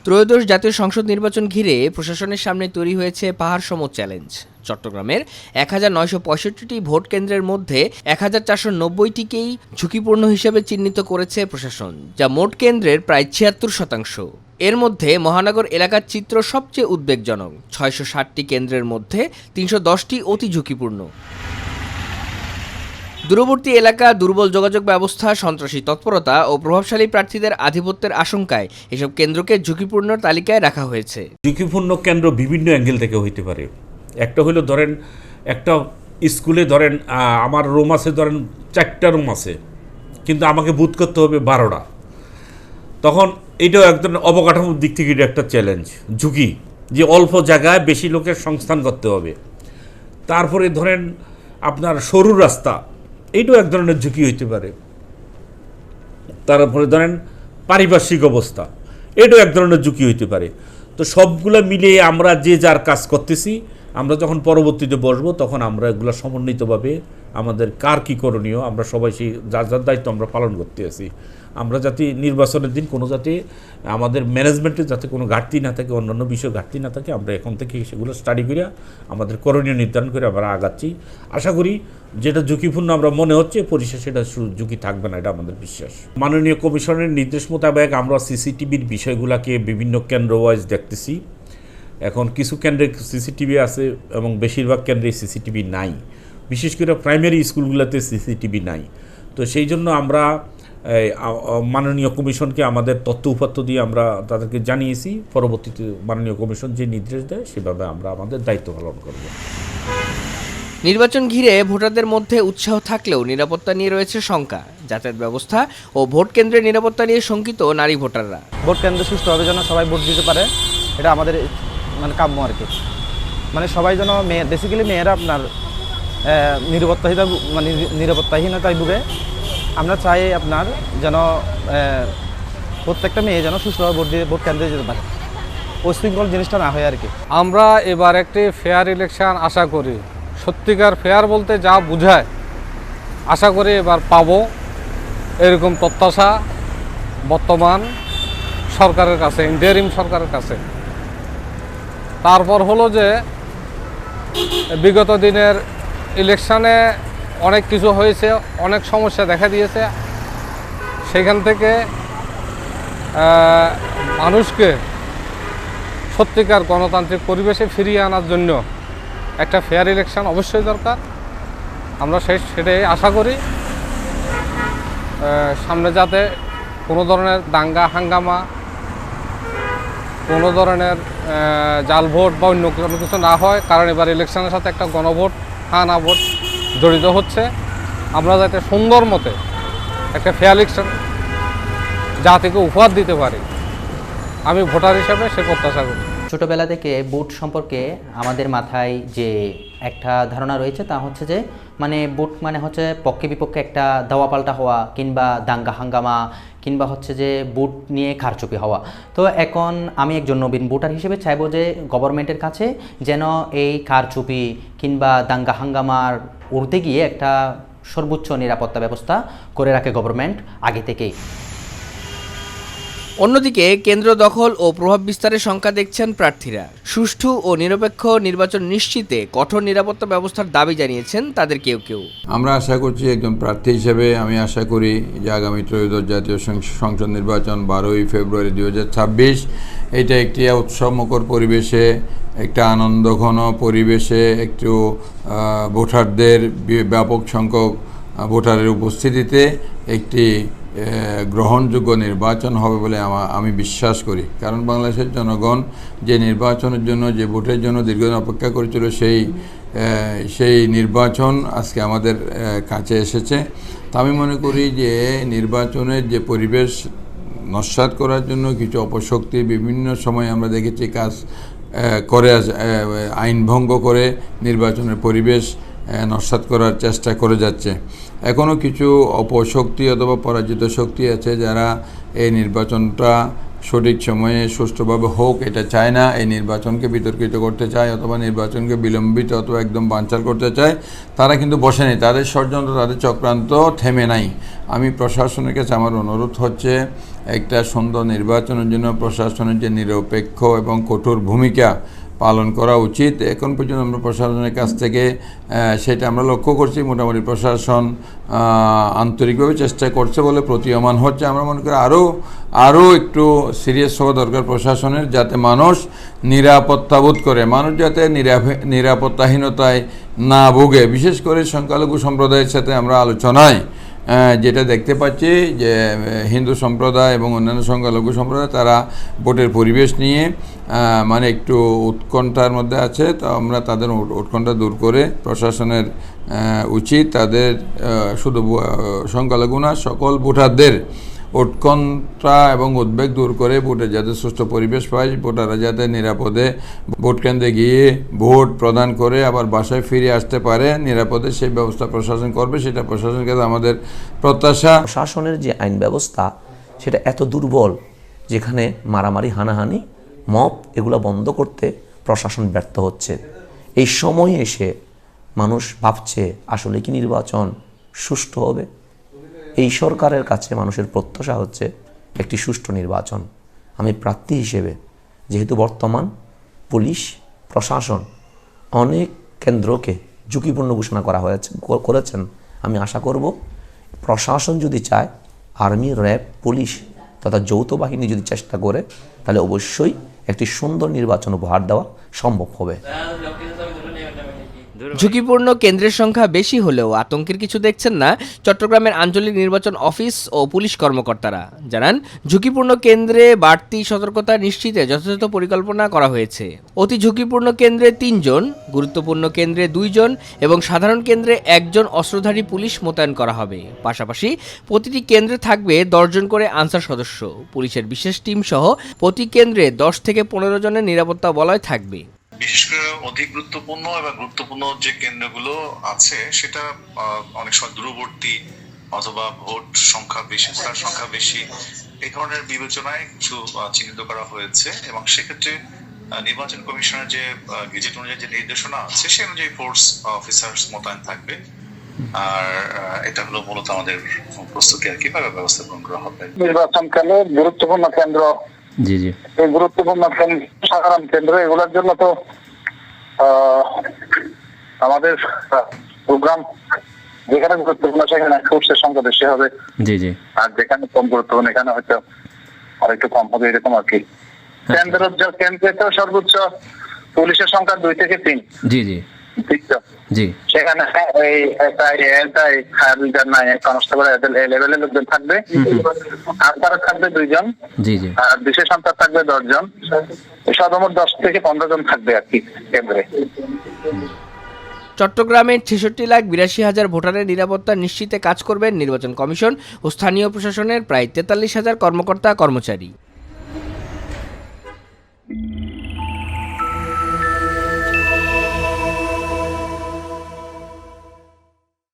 ত্রয়োদশ জাতীয় সংসদ নির্বাচন ঘিরে প্রশাসনের সামনে তৈরি হয়েছে পাহাড়সম চ্যালেঞ্জ। চট্টগ্রামের ১,৯৬৫টি ভোট কেন্দ্রের মধ্যে ১,৪৯০টিকেই ঝুঁকিপূর্ণ হিসেবে চিহ্নিত করেছে প্রশাসন, যা মোট কেন্দ্রের প্রায় ৭৬%। এর মধ্যে মহানগর এলাকার চিত্র সবচেয়ে উদ্বেগজনক। ৬৬০টি কেন্দ্রের মধ্যে ৩১০টি অতি ঝুঁকিপূর্ণ। দূরবর্তী এলাকা, দুর্বল যোগাযোগ ব্যবস্থা, সন্ত্রাসী তৎপরতা ও প্রভাবশালী প্রার্থীদের আধিপত্যের আশঙ্কায় এসব কেন্দ্রকে ঝুঁকিপূর্ণ তালিকায় রাখা হয়েছে। ঝুঁকিপূর্ণ কেন্দ্র বিভিন্ন অ্যাঙ্গেল থেকে হইতে পারে। একটা হলো ধরেন একটা স্কুলে ধরেন আমার রুম আছে, ধরেন 4টা রুম আছে, কিন্তু আমাকে বুথ করতে হবে 12টা। তখন এটাও একদম অবকাঠামোর দিক থেকে এটা একটা চ্যালেঞ্জ, ঝুঁকি, যে অল্প জায়গায় বেশি লোকের সংস্থান করতে হবে। তারপরে ধরেন আপনার সরু রাস্তা, এইটাও এক ধরনের ঝুঁকি হইতে পারে। তারপরে ধরেন পারিপার্শ্বিক অবস্থা, এটাও এক ধরনের ঝুঁকি হইতে পারে। তো সবগুলো মিলিয়ে আমরা যে যার কাজ করতেছি, আমরা যখন পরবর্তীতে বসবো তখন আমরা এগুলো সমন্বিতভাবে আমাদের কার কী করণীয়, আমরা সবাই সেই যার যার দায়িত্ব আমরা পালন করতে আছি। আমরা যাতে নির্বাচনের দিন কোনো যাতে আমাদের ম্যানেজমেন্টে যাতে কোনো ঘাটতি না থাকে, অন্যান্য বিষয় ঘাটতি না থাকে, আমরা এখন থেকে সেগুলো স্টাডি করে আমাদের করণীয় নির্ধারণ করে আমরা আগাচ্ছি। আশা করি যেটা ঝুঁকিপূর্ণ আমরা মনে হচ্ছে পরিশেষে সেটা ঝুঁকি থাকবে না, এটা আমাদের বিশ্বাস। মাননীয় কমিশনের নির্দেশ মোতাবেক আমরা সিসিটিভির বিষয়গুলোকে বিভিন্ন কেন্দ্র ওয়াইজ দেখতেছি। এখন কিছু কেন্দ্রে সিসিটিভি আছে এবং বেশিরভাগ কেন্দ্রে সিসিটিভি নাই, বিশেষ করে প্রাইমারি স্কুলগুলোতে সিসিটিভি নাই। তো সেই জন্য আমরা মাননীয় কমিশনকে আমাদের তথ্য উপাত্ত দিয়ে আমরা তাদেরকে জানিয়েছি। পরবর্তীতে মাননীয় কমিশন যে নির্দেশ দেয় সেভাবে আমরা আমাদের দায়িত্ব পালন করব। নির্বাচন ঘিরে ভোটারদের মধ্যে উৎসাহ থাকলেও নিরাপত্তা নিয়ে রয়েছে শঙ্কা। যাতায়াত ব্যবস্থা ও ভোট কেন্দ্রের নিরাপত্তা নিয়ে শঙ্কিত নারী ভোটাররা। ভোট কেন্দ্রে সুষ্ঠুভাবে যেন সবাই ভোট দিতে পারে, এটা আমাদের কাম্য আর কি। সবাই যেন বেসিক্যালি মেয়েরা আপনার নিরাপত্তাহীনতায় ভুগে। আমরা চাই আপনার যেন প্রত্যেকটা মেয়ে যেন সুষ্ঠুভাবে ভোট কেন্দ্রে যেতে পারে, উশৃঙ্খল জিনিসটা না হয় আর কি। আমরা এবার একটি ফেয়ার ইলেকশন আশা করি। সত্যিকার ফেয়ার বলতে যা বোঝায় আশা করি এবার পাবো, এরকম প্রত্যাশা বর্তমান সরকারের কাছে, ইন্টারিম সরকারের কাছে। তারপর হলো যে বিগত দিনের ইলেকশনে অনেক কিছু হয়েছে, অনেক সমস্যা দেখা দিয়েছে। সেখান থেকে মানুষকে সত্যিকার গণতান্ত্রিক পরিবেশে ফিরিয়ে আনার জন্য একটা ফেয়ার ইলেকশন অবশ্যই দরকার। আমরা সেটাই আশা করি। সামনে যাতে কোনো ধরনের দাঙ্গা হাঙ্গামা, কোনো ধরনের জাল ভোট বা অন্য কোনো কিছু না হয়, কারণ এবার ইলেকশনের সাথে একটা গণভোট, হ্যাঁ না ভোট জড়িত হচ্ছে। আমরা যাতে সুন্দর মতে একটা ফেয়ার ইলেকশন জাতিকে উপহার দিতে পারি, আমি ভোটার হিসাবে সে প্রত্যাশা করি। ছোটোবেলা থেকে ভোট সম্পর্কে আমাদের মাথায় যে একটা ধারণা রয়েছে তা হচ্ছে যে ভোট হচ্ছে পক্ষে বিপক্ষে একটা দাওয়া পাল্টা হওয়া, কিংবা দাঙ্গা হাঙ্গামা, কিংবা হচ্ছে যে ভোট নিয়ে কারচুপি হওয়া। তো এখন আমি একজন নবীন ভোটার হিসেবে চাইবো যে গভর্নমেন্টের কাছে যেন এই কারচুপি কিংবা দাঙ্গা হাঙ্গামার উর্ধে গিয়ে একটা সর্বোচ্চ নিরাপত্তা ব্যবস্থা করে রাখে গভর্নমেন্ট আগে থেকেই। অন্যদিকে কেন্দ্র দখল ও প্রভাব বিস্তারের শঙ্কা দেখছেন প্রার্থীরা। সুষ্ঠু ও নিরপেক্ষ নির্বাচন নিশ্চিতে কঠোর নিরাপত্তা ব্যবস্থার দাবি জানিয়েছেন তাদের কেউ কেউ। আমরা আশা করছি, একজন প্রার্থী হিসেবে আমি আশা করি যে আগামী ত্রয়োদশ জাতীয় সংসদ নির্বাচন 12ই ফেব্রুয়ারি 2026 এটা একটি উৎসবমুখর পরিবেশে, একটা আনন্দঘন পরিবেশে, একটু ভোটারদের ব্যাপক সংখ্যক ভোটারের উপস্থিতিতে একটি গ্রহণযোগ্য নির্বাচন হবে বলে আমি বিশ্বাস করি। কারণ বাংলাদেশের জনগণ যে নির্বাচনের জন্য, যে ভোটের জন্য দীর্ঘদিন অপেক্ষা করেছিল, সেই নির্বাচন আজকে আমাদের কাছে এসেছে। তা আমি মনে করি যে নির্বাচনের যে পরিবেশ নস্যাৎ করার জন্য কিছু অপশক্তি বিভিন্ন সময় আমরা দেখেছি কাজ করে, আইন ভঙ্গ করে নির্বাচনের পরিবেশ নস্যাৎ করার চেষ্টা করে যাচ্ছে। এখনও কিছু অপশক্তি অথবা পরাজিত শক্তি আছে যারা এই নির্বাচনটা সঠিক সময়ে সুষ্ঠুভাবে হোক এটা চায় না, এই নির্বাচনকে বিতর্কিত করতে চায় অথবা নির্বাচনকে বিলম্বিত অথবা একদম বানচাল করতে চায়, তারা কিন্তু বসেনি, তাদের ষড়যন্ত্র, তাদের চক্রান্ত থেমে নাই। আমি প্রশাসনের কাছে আমার অনুরোধ হচ্ছে একটা সুন্দর নির্বাচনের জন্য প্রশাসনের যে নিরপেক্ষ এবং কঠোর ভূমিকা পালন করা উচিত। এখন পর্যন্ত আমরা প্রশাসনের কাছ থেকে সেটা আমরা লক্ষ্য করছি, মোটামুটি প্রশাসন আন্তরিকভাবে চেষ্টা করছে বলে প্রতীয়মান হচ্ছে। আমরা মনে করি আরও একটু সিরিয়াস হওয়া দরকার প্রশাসনের, যাতে মানুষ নিরাপত্তা বোধ করে, মানুষ যাতে নিরাপত্তাহীনতায় না ভোগে। বিশেষ করে সংখ্যালঘু সম্প্রদায়ের সাথে আমরা আলোচনায় যেটা দেখতে পাচ্ছি যে হিন্দু সম্প্রদায় এবং অন্যান্য সংখ্যালঘু সম্প্রদায় তারা ভোটের পরিবেশ নিয়ে মানে একটু উৎকণ্ঠার মধ্যে আছে। তো আমরা তাদের উৎকণ্ঠা দূর করে প্রশাসনের উচিত তাদের শুধু সংখ্যালঘু না সকল ভোটারদের উৎকণ্ঠা এবং উদ্বেগ দূর করে ভোটের যাতে সুষ্ঠু পরিবেশ পায়, ভোটাররা যাতে নিরাপদে ভোট কেন্দ্রে গিয়ে ভোট প্রদান করে আবার বাসায় ফিরে আসতে পারে নিরাপদে, সেই ব্যবস্থা প্রশাসন করবে, সেটা প্রশাসনের কাছে আমাদের প্রত্যাশা। প্রশাসনের যে আইন ব্যবস্থা সেটা এত দুর্বল, যেখানে মারামারি, হানাহানি, মব এগুলো বন্ধ করতে প্রশাসন ব্যর্থ হচ্ছে। এই সময়ে এসে মানুষ ভাবছে আসলে কি নির্বাচন সুষ্ঠু হবে? এই সরকারের কাছে মানুষের প্রত্যাশা হচ্ছে একটি সুষ্ঠু নির্বাচন। আমি প্রার্থী হিসেবে, যেহেতু বর্তমান পুলিশ প্রশাসন অনেক কেন্দ্রকে ঝুঁকিপূর্ণ ঘোষণা করেছেন, আমি আশা করব প্রশাসন যদি চায়, আর্মি, র্যাব, পুলিশ তথা যৌথ বাহিনী যদি চেষ্টা করে, তাহলে অবশ্যই একটি সুন্দর নির্বাচন উপহার দেওয়া সম্ভব হবে। ঝুঁকিপূর্ণ কেন্দ্রের সংখ্যা বেশি হলেও আতঙ্কের কিছু দেখছেন না চট্টগ্রামের আঞ্চলিক নির্বাচন অফিস ও পুলিশ কর্মকর্তারা। জানান, ঝুঁকিপূর্ণ কেন্দ্রে বাড়তি সতর্কতা নিশ্চিতে যথাযথ পরিকল্পনা করা হয়েছে। অতি ঝুঁকিপূর্ণ কেন্দ্রে 3 জন, গুরুত্বপূর্ণ কেন্দ্রে 2 জন এবং সাধারণ কেন্দ্রে 1 জন অস্ত্রধারী পুলিশ মোতায়েন করা হবে। পাশাপাশি প্রতিটি কেন্দ্রে থাকবে 10 জন করে আনসার সদস্য। পুলিশের বিশেষ টিম সহ প্রতি কেন্দ্রে 10 থেকে 15 জনের নিরাপত্তা বলয় থাকবে। বিশেষ করে অধিক গুরুত্বপূর্ণ এবং গুরুত্বপূর্ণ যে কেন্দ্রগুলো আছে সেটা অনেক সময় দূরবর্তী অথবা ভোট সংখ্যা বেশি, ভোটার সংখ্যা বেশি, এই ধরনের বিবেচনায় কিছু চিহ্নিত করা হয়েছে এবং সেক্ষেত্রে নির্বাচন কমিশনের যে গেজেট অনুযায়ী যে নির্দেশনা আছে সে অনুযায়ী ফোর্স অফিসার্স মোতায়েন থাকবে। আর এটা হলো মূলত আমাদের প্রস্তুতি আর কিভাবে ব্যবস্থা গ্রহণ করা হবে। নির্বাচন কেন্দ্র, গুরুত্বপূর্ণ কেন্দ্র, জি জি, এই গুরুত্বপূর্ণ সাধারণ কেন্দ্র, এগুলোর জন্য তো আমাদের প্রোগ্রাম যেখানে গুরুত্বপূর্ণ সেখানে ফোর্সের সংখ্যা বেশি হবে, জি জি, আর যেখানে কম গুরুত্বপূর্ণ এখানে হয়তো আর একটু কম হবে, এরকম আর কি। কেন্দ্রে তো সর্বোচ্চ পুলিশের সংখ্যা 2 থেকে 3। জি জি জি, সেখানে কনস্টেবল লেভেলের লোকজন থাকবে, আর তারা থাকবে 2 জন, জি জি, আর বিশেষ সংখ্যা থাকবে 10 জন, সর্বমোট 10 থেকে 15 জন থাকবে আর কি কেন্দ্রে। চট্টগ্রামের 66,82,000 ভোটারের নিরাপত্তা নিশ্চিতে কাজ করবেন নির্বাচন কমিশন ও স্থানীয় প্রশাসনের প্রায় 43,000 কর্মকর্তা কর্মচারী।